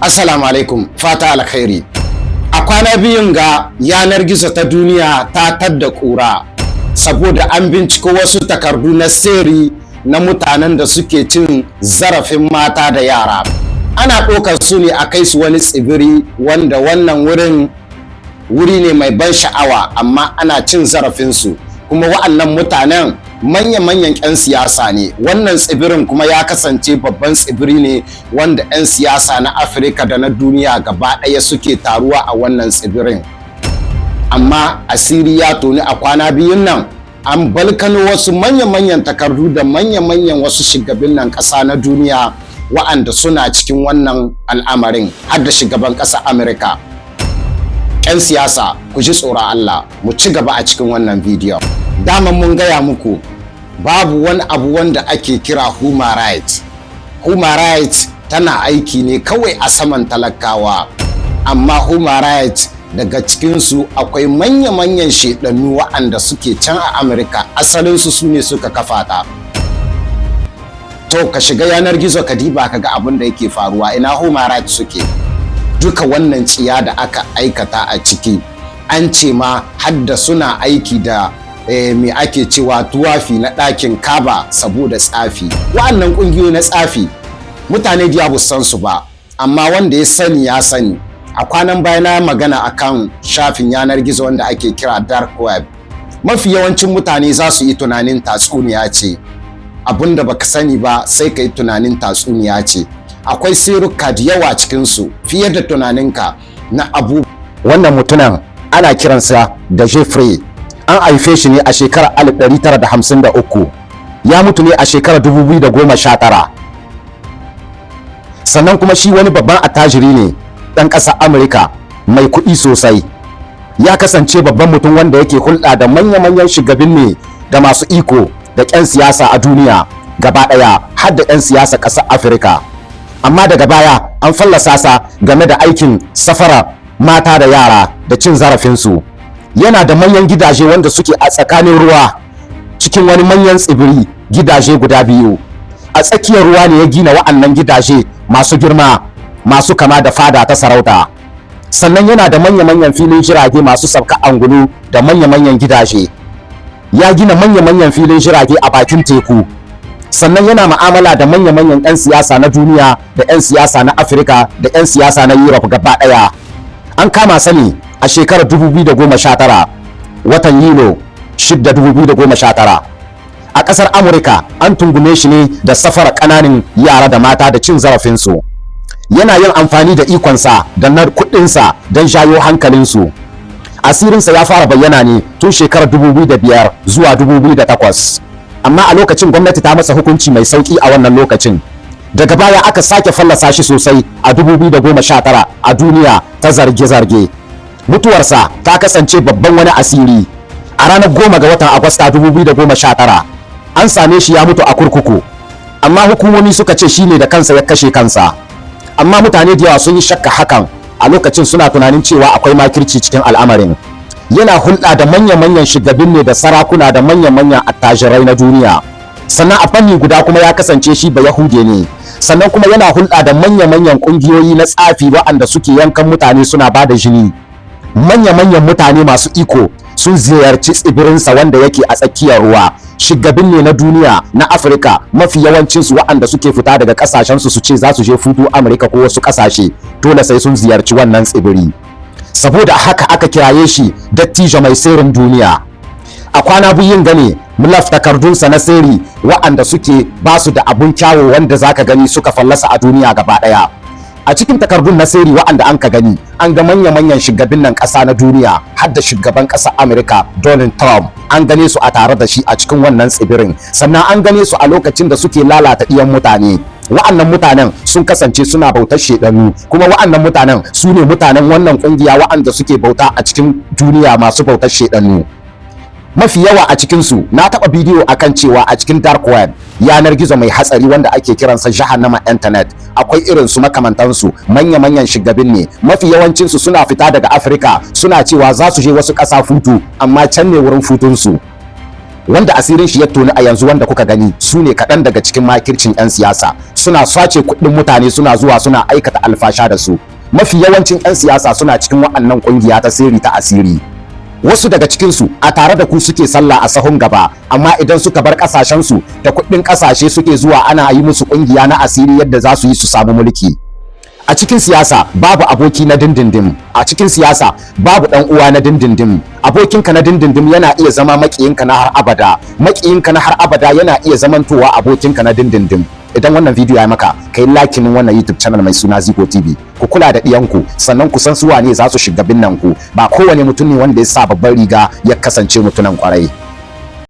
Assalamu alaikum, fata alkhairi. A kwana biyun ga yanar gizo ta duniya ta tadda kura saboda an binciko wasu takardu na sirri na mutanen da suke cin zarafin mata da yara. Ana ɗaukar su ne a kai su wani tsibiri wanda wannan wuri ne mai ban sha'awa, amma ana cin zarafinsu. Kuma wa'annan mutanen manya-manyan 'yan siyasa ne. Wannan tsibirin kuma ya kasance babban tsibiri ne wanda 'yan siyasa na Afirka da na duniya gaba ɗaya suke taruwa a wannan tsibirin. Amma asiri ya toni a kwana biyun nan, an balkano wasu manya-manyan takardu da manya-manyan wasu shugabannin ƙasa na duniya wa'anda suna cikin wannan al'amarin, har da shugaban ƙasar Amurka. 'Yan siyasa ku ji tsoron Allah, mu ci gaba a cikin wannan bidiyon. Daman mun gaya muku babu wani abu wanda ake kira human rights. Human rights tana aiki ne kawai a saman talakawa, amma human rights daga cikinsu akwai manya-manyan shedannu wa'anda suke can a Amurka, asalinsu su ne suka kafa ta. To ka shiga yanar gizo ka diba ka ga abin da yake faruwa, ina human rights suke. Duka wannan tsiya da aka aikata a ciki, an ce ma hadda suna aiki da me ake cewa tuwafi na ɗakin Kaba saboda tsafi. Wa'annan ƙungiyoyi na tsafi mutane da ba san su ba, amma wanda ya sani ya sani. A kwanan baya na magana akan shafin yanar gizo wanda ake kira dark web. Mafi yawancin mutane za su yi tunanin tatsuniya ce, abinda baka sani ba sai ka yi tunanin tatsuniya ce. Akwai sirruka da yawa cikinsu fiye da tunaninka na abu. Wannan mutumin ana kiransa da Jeffrey. An haife shi ne a shekarar 1953, ya mutu ne a shekarar 2019. Sannan kuma shi wani babban attajiri ne ɗan ƙasar Amurka mai kuɗi sosai. Ya kasance babban mutum wanda yake hulɗa da manya-manyan shugabanni da masu iko da 'yan siyasa a duniya gaba ɗaya, har da 'yan siyasa ƙasar Afirka. Amma daga baya an fallasa sa game da aikin safara mata da yara da cin zarafinsu. Yana da manyan gidaje wanda suke a tsakanin ruwa cikin wani manyan tsibiri, gidaje guda biyu. A tsakiyar ruwa ne ya gina wa'annan gidaje masu girma, masu kama da fada ta sarauta. Sannan yana da manya-manyan filin jirage masu sabka angulu da manya-manyan gidaje. Ya gina manya-manyan filin jirage a bakin teku. Sannan yana ma'amala da manya-manyan 'yan siyasa na duniya da 'yan siyasa na Afirka da 'yan siyasa na Europe gaba ɗaya. An kama sani a shekarar 2019, watan Yuli 6, 2019. A ƙasar Amurka an tungume shi ne da safara ƙananan yara da mata da cin zarafinsu. Yana yin amfani da ikonsa da na kuɗinsa don jayo hankalinsu. Asirinsa ya fara bayyana ne tun shekarar 2005 zuwa 2008. Amma a lokacin gwamnati ta masa hukunci mai sauki a wannan lokacin. Daga baya aka sake fallasa shi sosai a 2019 a duniya ta zarge-zarge. Mutuwarsa ta kasance babban wani asiri. A ranar 10 ga watan Agusta 2019 an same shi ya mutu a kurkuku, amma hukumomi suka ce shi ne da kansa ya kashe kansa. Amma mutane da yawa sun yi shakka hakan, a lokacin suna tunanin cewa akwai makirci cikin al'amarin. Yana hulɗa da manya-manyan shugabanni da sarakuna da manya-manyan attajirai na duniya. Sannan a fanni guda kuma ya kasance shi ba Yahude ne. Sannan kuma yana hulɗa da manya-manyan ƙungiyoyi na tsafi waɗanda suke yankan mutane suna ba da jini. Manya-manyan mutane masu iko sun ziyarci tsibirinsa wanda yake a tsakiyar ruwa. Shugabanni na duniya na Afirka mafi yawancinsu waɗanda suke fita daga ƙasashensu su ce za su je hutu Amurka ko wasu ƙasashe, dole sai sun ziyarci wannan tsibiri. Saboda haka aka kiraye shi dattijo mai sirrin duniya. A kwana biyun gane mulaf takardunsa na sirri waɗanda suke ba su da abun kyawu wanda zaka gani suka fallasa a duniya gaba ɗaya. A cikin takardun na sirri waɗanda an ka gani, an ga manya-manyan shugabannin ƙasa na duniya, har da shugaban ƙasar Amurka Donald Trump. An gane su a tare da shi a cikin wannan tsibirin. Sannan an gane su a lokacin da suke lalata ɗiyan mutane. Wa'annan mutanen sun kasance suna bautar shedanu, kuma wa'annan mutanen su ne mutanen wannan kungiya wa'anda suke bauta a cikin duniya masu bautar shedanu. Mafi yawa a cikinsu na taɓa bidiyo akan cewa a cikin dark web, yanar gizo mai hatsari wanda ake kiransa jahannama internet, akwai irin su makamantansu manya-manyan shugabanni. Mafi yawancinsu suna fita daga Afirka, suna cewa za su je wasu ƙasa futu, amma can ne wurin futunsu. wanda asirin shi ya toni a yanzu wanda kuka gani su ne kaɗan daga cikin makircin 'yan siyasa. Suna sace kuɗin mutane, suna zuwa suna aikata alfasha da su. Mafi yawancin 'yan siyasa suna cikin wa'annan ƙungiya ta sirri ta asiri. Wasu daga cikinsu a tare da ku suke sallah a sahun gaba, amma idan suka bar ƙasashensu da kuɗin ƙasashe suke zuwa ana yi musu ƙungiya na asiri yadda za su yi su samu mulki. A cikin siyasa babu aboki na dindindim, a cikin siyasa babu dan uwa na dindindim. Abokinka na dindindim yana iya zama makiyinka na har abada, makiyinka na har abada yana iya zamantowa abokinka na dindindim. Idan wannan video ya maka, kai lakinin wannan YouTube channel mai suna Zango TV. Ku kula da diyanku, sannan ku san su wane za su shiga binnan ku. Ba kowane mutum ne wanda ya sa babbar riga ya kasance mutunan kwarai.